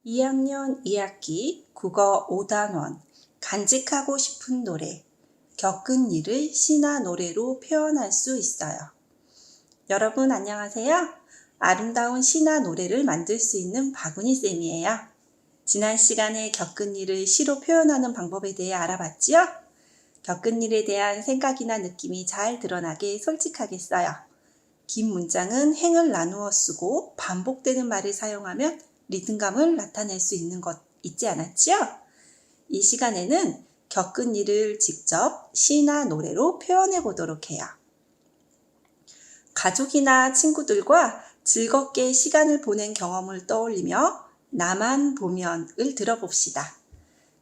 2학년 2학기 국어 5단원 간직하고 싶은 노래, 겪은 일을 시나 노래로 표현할 수 있어요. 여러분 안녕하세요. 아름다운 시나 노래를 만들 수 있는 바구니 쌤이에요. 지난 시간에 겪은 일을 시로 표현하는 방법에 대해 알아봤지요? 겪은 일에 대한 생각이나 느낌이 잘 드러나게 솔직하게 써요. 긴 문장은 행을 나누어 쓰고 반복되는 말을 사용하면 리듬감을 나타낼 수 있는 것 잊지 않았지요? 이 시간에는 겪은 일을 직접 시나 노래로 표현해 보도록 해요. 가족이나 친구들과 즐겁게 시간을 보낸 경험을 떠올리며 나만 보면을 들어봅시다.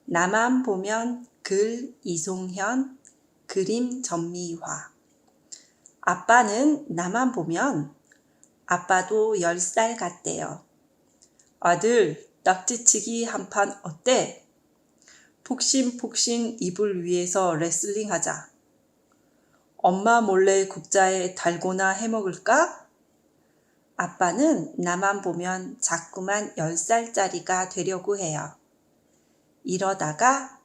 나만 보면 글 이송현, 그림 전미화. 아빠는 나만 보면 아빠도 10살 같대요. 아들, 낙지치기 한 판 어때? 폭신폭신 이불 위에서 레슬링 하자. 엄마 몰래 국자에 달고나 해먹을까? 아빠는 나만 보면 자꾸만 10살짜리가 되려고 해요. 이러다가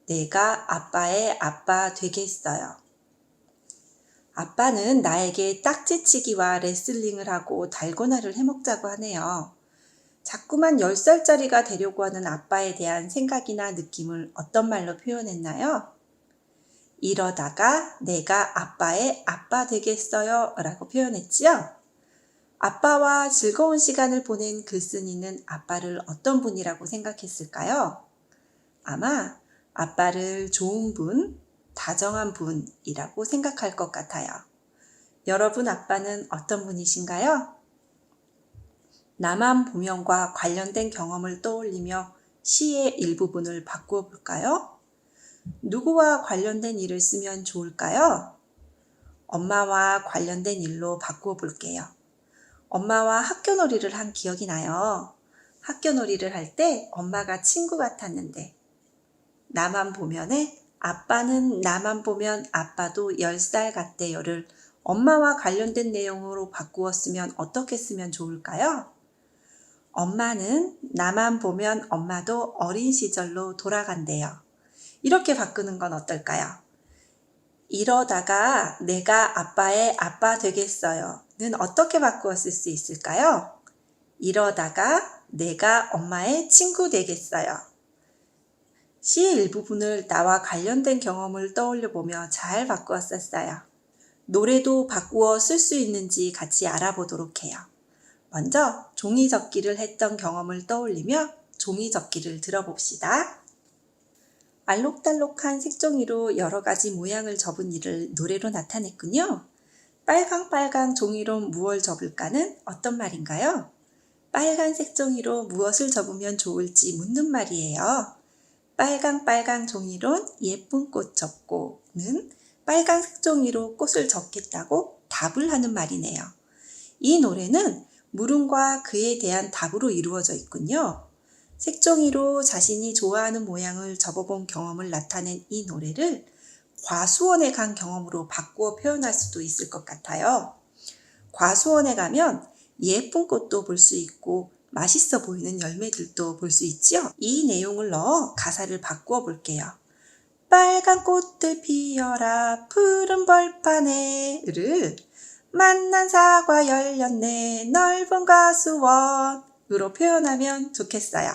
내가 아빠의 아빠 되겠어요. 아빠는 나에게 딱지치기와 레슬링을 하고 달고나를 해먹자고 하네요. 자꾸만 10살짜리가 되려고 하는 아빠에 대한 생각이나 느낌을 어떤 말로 표현했나요? 이러다가 내가 아빠의 아빠 되겠어요 라고 표현했지요. 아빠와 즐거운 시간을 보낸 글쓴이는 아빠를 어떤 분이라고 생각했을까요? 아마 아빠를 좋은 분, 다정한 분이라고 생각할 것 같아요. 여러분 아빠는 어떤 분이신가요? 나만 보면과 관련된 경험을 떠올리며 시의 일부분을 바꾸어 볼까요? 누구와 관련된 일을 쓰면 좋을까요? 엄마와 관련된 일로 바꾸어 볼게요. 엄마와 학교놀이를 한 기억이 나요. 학교놀이를 할 때 엄마가 친구 같았는데 나만 보면에 아빠는 나만 보면 아빠도 10살 같대요를 엄마와 관련된 내용으로 바꾸어 쓰면 어떻게 쓰면 좋을까요? 엄마는 나만 보면 엄마도 어린 시절로 돌아간대요. 이렇게 바꾸는 건 어떨까요? 이러다가 내가 아빠의 아빠 되겠어요. 는 어떻게 바꾸어 쓸 수 있을까요? 이러다가 내가 엄마의 친구 되겠어요. 시의 일부분을 나와 관련된 경험을 떠올려 보며 잘 바꾸어 썼어요. 노래도 바꾸어 쓸 수 있는지 같이 알아보도록 해요. 먼저 종이접기를 했던 경험을 떠올리며 종이접기를 들어봅시다. 알록달록한 색종이로 여러 가지 모양을 접은 일을 노래로 나타냈군요. 빨강빨강 종이로 무엇을 접을까는 어떤 말인가요? 빨간색 종이로 무엇을 접으면 좋을지 묻는 말이에요. 빨강 종이론 예쁜 꽃 접고는 빨간색 종이로 꽃을 접겠다고 답을 하는 말이네요. 이 노래는 물음과 그에 대한 답으로 이루어져 있군요. 색종이로 자신이 좋아하는 모양을 접어본 경험을 나타낸 이 노래를 과수원에 간 경험으로 바꾸어 표현할 수도 있을 것 같아요. 과수원에 가면 예쁜 꽃도 볼 수 있고 맛있어 보이는 열매들도 볼 수 있죠. 이 내용을 넣어 가사를 바꾸어 볼게요. 빨간 꽃들 피어라 푸른 벌판에를 만난 사과 열렸네 넓은 과수원으로 표현하면 좋겠어요.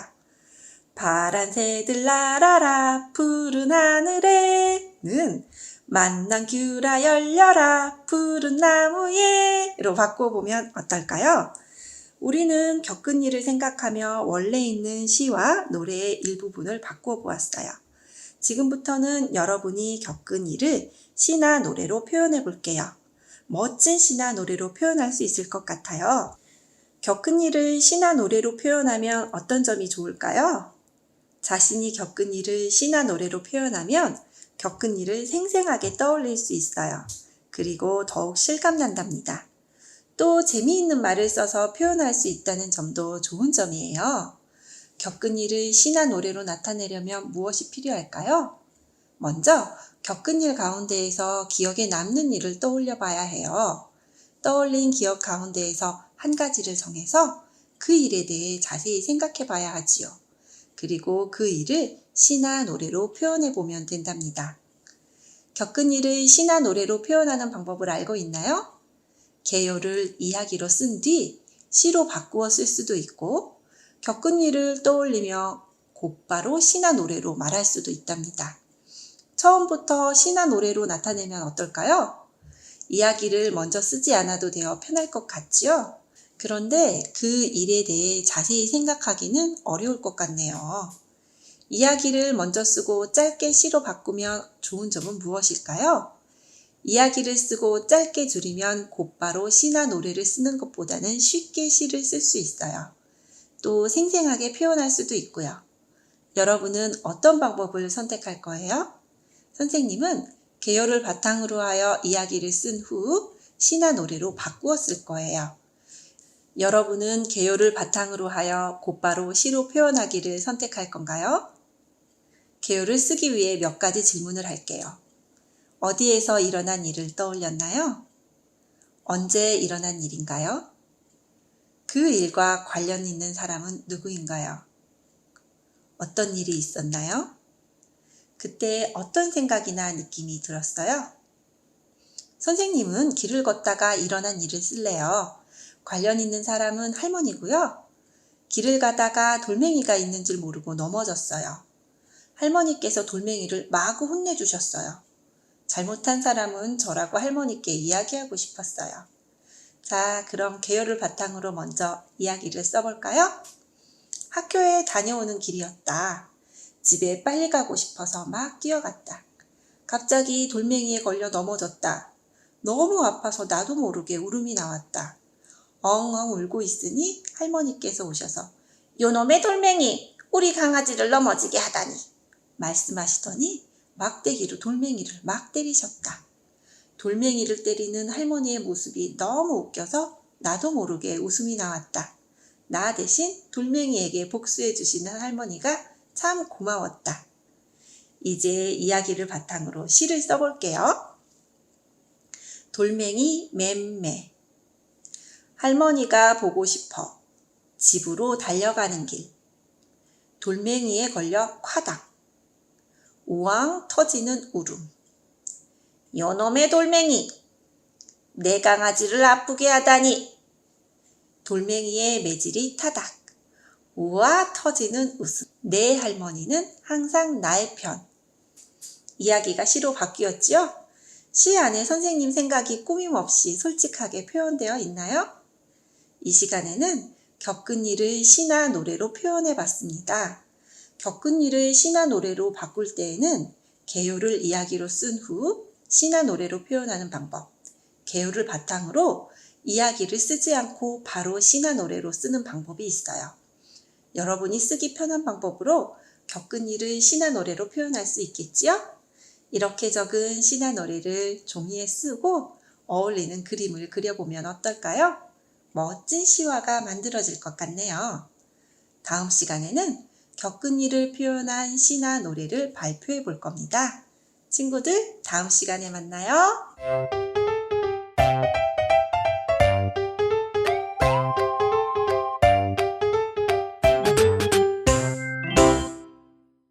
파란 새들 날아라 푸른 하늘에는 만난 귤아 열려라 푸른 나무에로 바꿔보면 어떨까요? 우리는 겪은 일을 생각하며 원래 있는 시와 노래의 일부분을 바꾸어 보았어요. 지금부터는 여러분이 겪은 일을 시나 노래로 표현해 볼게요. 멋진 시나 노래로 표현할 수 있을 것 같아요. 겪은 일을 시나 노래로 표현하면 어떤 점이 좋을까요? 자신이 겪은 일을 시나 노래로 표현하면 겪은 일을 생생하게 떠올릴 수 있어요. 그리고 더욱 실감난답니다. 또 재미있는 말을 써서 표현할 수 있다는 점도 좋은 점이에요. 겪은 일을 시나 노래로 나타내려면 무엇이 필요할까요? 먼저 겪은 일 가운데에서 기억에 남는 일을 떠올려 봐야 해요. 떠올린 기억 가운데에서 한 가지를 정해서 그 일에 대해 자세히 생각해 봐야 하지요. 그리고 그 일을 시나 노래로 표현해 보면 된답니다. 겪은 일을 시나 노래로 표현하는 방법을 알고 있나요? 개요를 이야기로 쓴 뒤 시로 바꾸어 쓸 수도 있고, 겪은 일을 떠올리며 곧바로 시나 노래로 말할 수도 있답니다. 처음부터 시나 노래로 나타내면 어떨까요? 이야기를 먼저 쓰지 않아도 되어 편할 것 같지요? 그런데 그 일에 대해 자세히 생각하기는 어려울 것 같네요. 이야기를 먼저 쓰고 짧게 시로 바꾸면 좋은 점은 무엇일까요? 이야기를 쓰고 짧게 줄이면 곧바로 시나 노래를 쓰는 것보다는 쉽게 시를 쓸 수 있어요. 또 생생하게 표현할 수도 있고요. 여러분은 어떤 방법을 선택할 거예요? 선생님은 개요를 바탕으로 하여 이야기를 쓴 후 시나 노래로 바꾸어 쓸 거예요. 여러분은 개요를 바탕으로 하여 곧바로 시로 표현하기를 선택할 건가요? 개요를 쓰기 위해 몇 가지 질문을 할게요. 어디에서 일어난 일을 떠올렸나요? 언제 일어난 일인가요? 그 일과 관련 있는 사람은 누구인가요? 어떤 일이 있었나요? 그때 어떤 생각이나 느낌이 들었어요? 선생님은 길을 걷다가 일어난 일을 쓸래요. 관련 있는 사람은 할머니고요. 길을 가다가 돌멩이가 있는 줄 모르고 넘어졌어요. 할머니께서 돌멩이를 마구 혼내주셨어요. 잘못한 사람은 저라고 할머니께 이야기하고 싶었어요. 자, 그럼 개요를 바탕으로 먼저 이야기를 써볼까요? 학교에 다녀오는 길이었다. 집에 빨리 가고 싶어서 막 뛰어갔다. 갑자기 돌멩이에 걸려 넘어졌다. 너무 아파서 나도 모르게 울음이 나왔다. 엉엉 울고 있으니 할머니께서 오셔서 요놈의 돌멩이, 우리 강아지를 넘어지게 하다니 말씀하시더니 막대기로 돌멩이를 막 때리셨다. 돌멩이를 때리는 할머니의 모습이 너무 웃겨서 나도 모르게 웃음이 나왔다. 나 대신 돌멩이에게 복수해 주시는 할머니가 참 고마웠다. 이제 이야기를 바탕으로 시를 써볼게요. 돌멩이 맴매. 할머니가 보고 싶어 집으로 달려가는 길. 돌멩이에 걸려 콰닥. 우왕 터지는 울음. 요놈의 돌멩이, 내 강아지를 아프게 하다니. 돌멩이의 매질이 타닥. 우와 터지는 웃음. 내 할머니는 항상 나의 편. 이야기가 시로 바뀌었지요? 시 안에 선생님 생각이 꾸밈없이 솔직하게 표현되어 있나요? 이 시간에는 겪은 일을 시나 노래로 표현해 봤습니다. 겪은 일을 시나 노래로 바꿀 때에는 개요를 이야기로 쓴 후 시나 노래로 표현하는 방법, 개요를 바탕으로 이야기를 쓰지 않고 바로 시나 노래로 쓰는 방법이 있어요. 여러분이 쓰기 편한 방법으로 겪은 일을 시나 노래로 표현할 수 있겠지요? 이렇게 적은 시나 노래를 종이에 쓰고 어울리는 그림을 그려보면 어떨까요? 멋진 시화가 만들어질 것 같네요. 다음 시간에는 겪은 일을 표현한 시나 노래를 발표해 볼 겁니다. 친구들, 다음 시간에 만나요.